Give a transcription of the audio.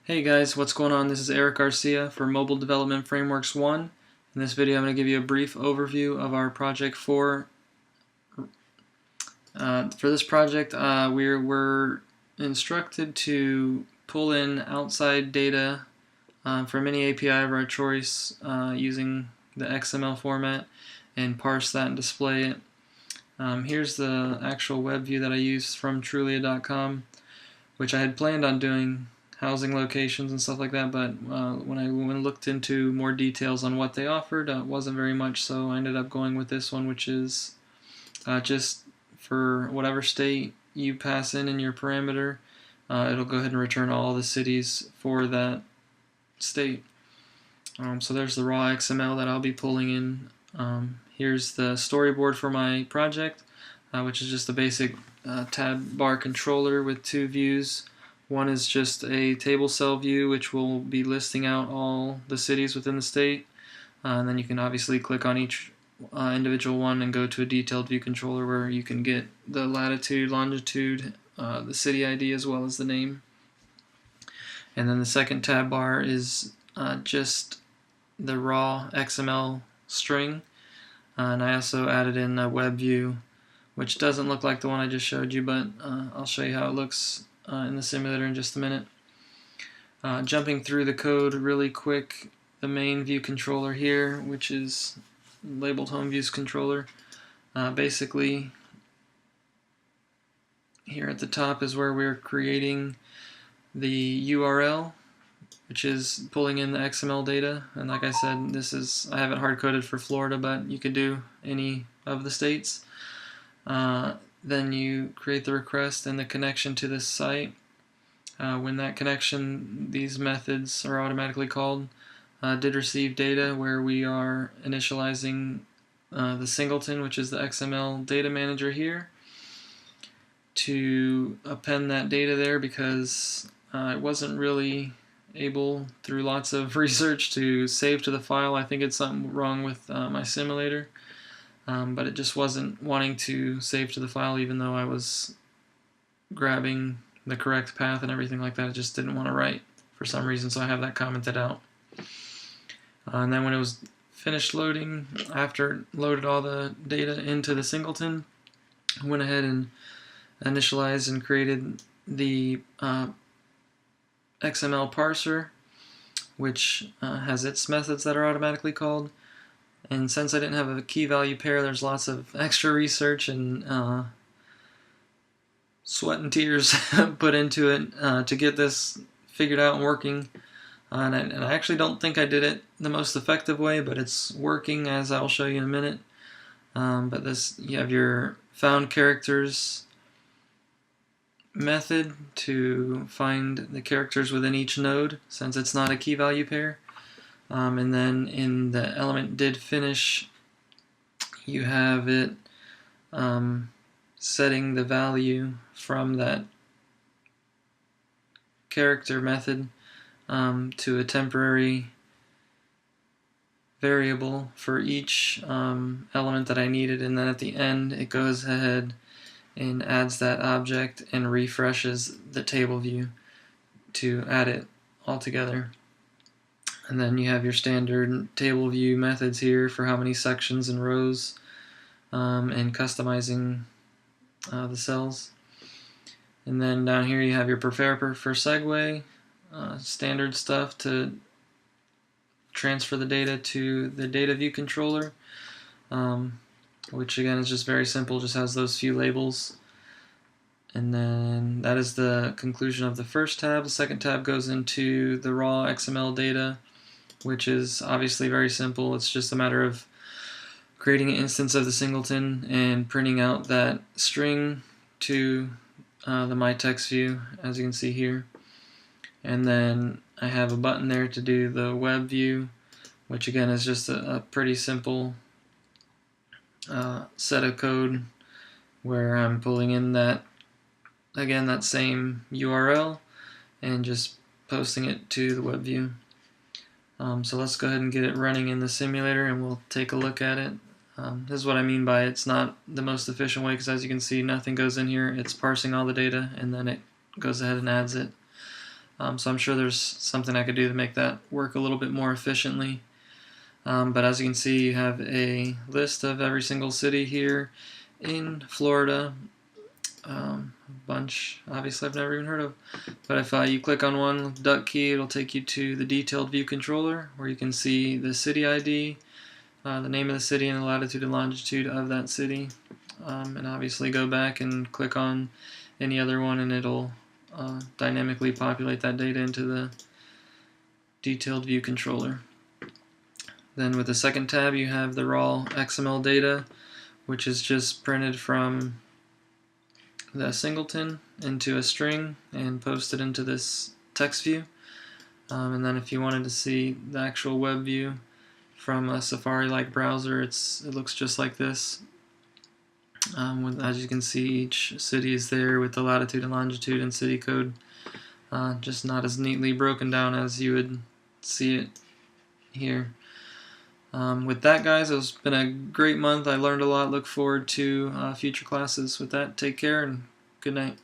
Hey guys, what's going on? This is Eric Garcia for Mobile Development Frameworks 1. In this video I'm going to give you a brief overview of our project 4. For this project we're instructed to pull in outside data from any API of our choice using the XML format and parse that and display it. Here's the actual web view that I used from Trulia.com, which I had planned on doing housing locations and stuff like that, but when I looked into more details on what they offered, it wasn't very much, so I ended up going with this one, which is just for whatever state you pass in your parameter, it'll go ahead and return all the cities for that state. So there's the raw XML that I'll be pulling in. Here's the storyboard for my project, which is just a basic tab bar controller with two views. One is just a table cell view, which will be listing out all the cities within the state, and then you can obviously click on each individual one and go to a detailed view controller where you can get the latitude, longitude, the city ID, as well as the name. And then the second tab bar is just the raw XML string, and I also added in a web view, which doesn't look like the one I just showed you, but I'll show you how it looks in the simulator in just a minute. Jumping through the code really quick, the main view controller here, which is labeled home views controller, basically here at the top is where we're creating the URL, which is pulling in the XML data. And like I said, I have it hard coded for Florida, but you could do any of the states. Then you create the request and the connection to this site. When that connection, these methods are automatically called. Did receive data, where we are initializing the singleton, which is the XML data manager here, to append that data there, because I wasn't really able, through lots of research, to save to the file. I think it's something wrong with my simulator. But it just wasn't wanting to save to the file, even though I was grabbing the correct path and everything like that. It just didn't want to write for some reason, so I have that commented out. And then when it was finished loading, after it loaded all the data into the singleton, I went ahead and initialized and created the XML parser, which has its methods that are automatically called. And since I didn't have a key value pair, there's lots of extra research and sweat and tears put into it to get this figured out and working. And I actually don't think I did it the most effective way, but it's working, as I'll show you in a minute. But you have your found characters method to find the characters within each node, since it's not a key value pair. And then in the element did finish, you have it setting the value from that character method to a temporary variable for each element that I needed, and then at the end it goes ahead and adds that object and refreshes the table view to add it all together. And then you have your standard table view methods here for how many sections and rows, and customizing the cells. And then down here you have your prepare for segue, standard stuff to transfer the data to the data view controller, which again is just very simple, just has those few labels. And then that is the conclusion of the first tab. The second tab goes into the raw XML data, which is obviously very simple. It's just a matter of creating an instance of the singleton and printing out that string to the my text view, as you can see here. And then I have a button there to do the web view, which again is just a pretty simple set of code where I'm pulling in that, again, that same URL and just posting it to the web view. So let's go ahead and get it running in the simulator and we'll take a look at it. This is what I mean by it's not the most efficient way, because as you can see, nothing goes in here. It's parsing all the data and then it goes ahead and adds it. So I'm sure there's something I could do to make that work a little bit more efficiently. But as you can see, you have a list of every single city here in Florida. A bunch, obviously, I've never even heard of. But if you click on one duck key, it'll take you to the detailed view controller, where you can see the city ID, the name of the city, and the latitude and longitude of that city. And obviously go back and click on any other one, and it'll dynamically populate that data into the detailed view controller. Then with the second tab, you have the raw XML data, which is just printed from the singleton into a string and posted into this text view. And then if you wanted to see the actual web view from a Safari-like browser, it looks just like this. As you can see, each city is there with the latitude and longitude and city code, just not as neatly broken down as you would see it here. With that, guys, it's been a great month. I learned a lot. Look forward to future classes. With that, take care and good night.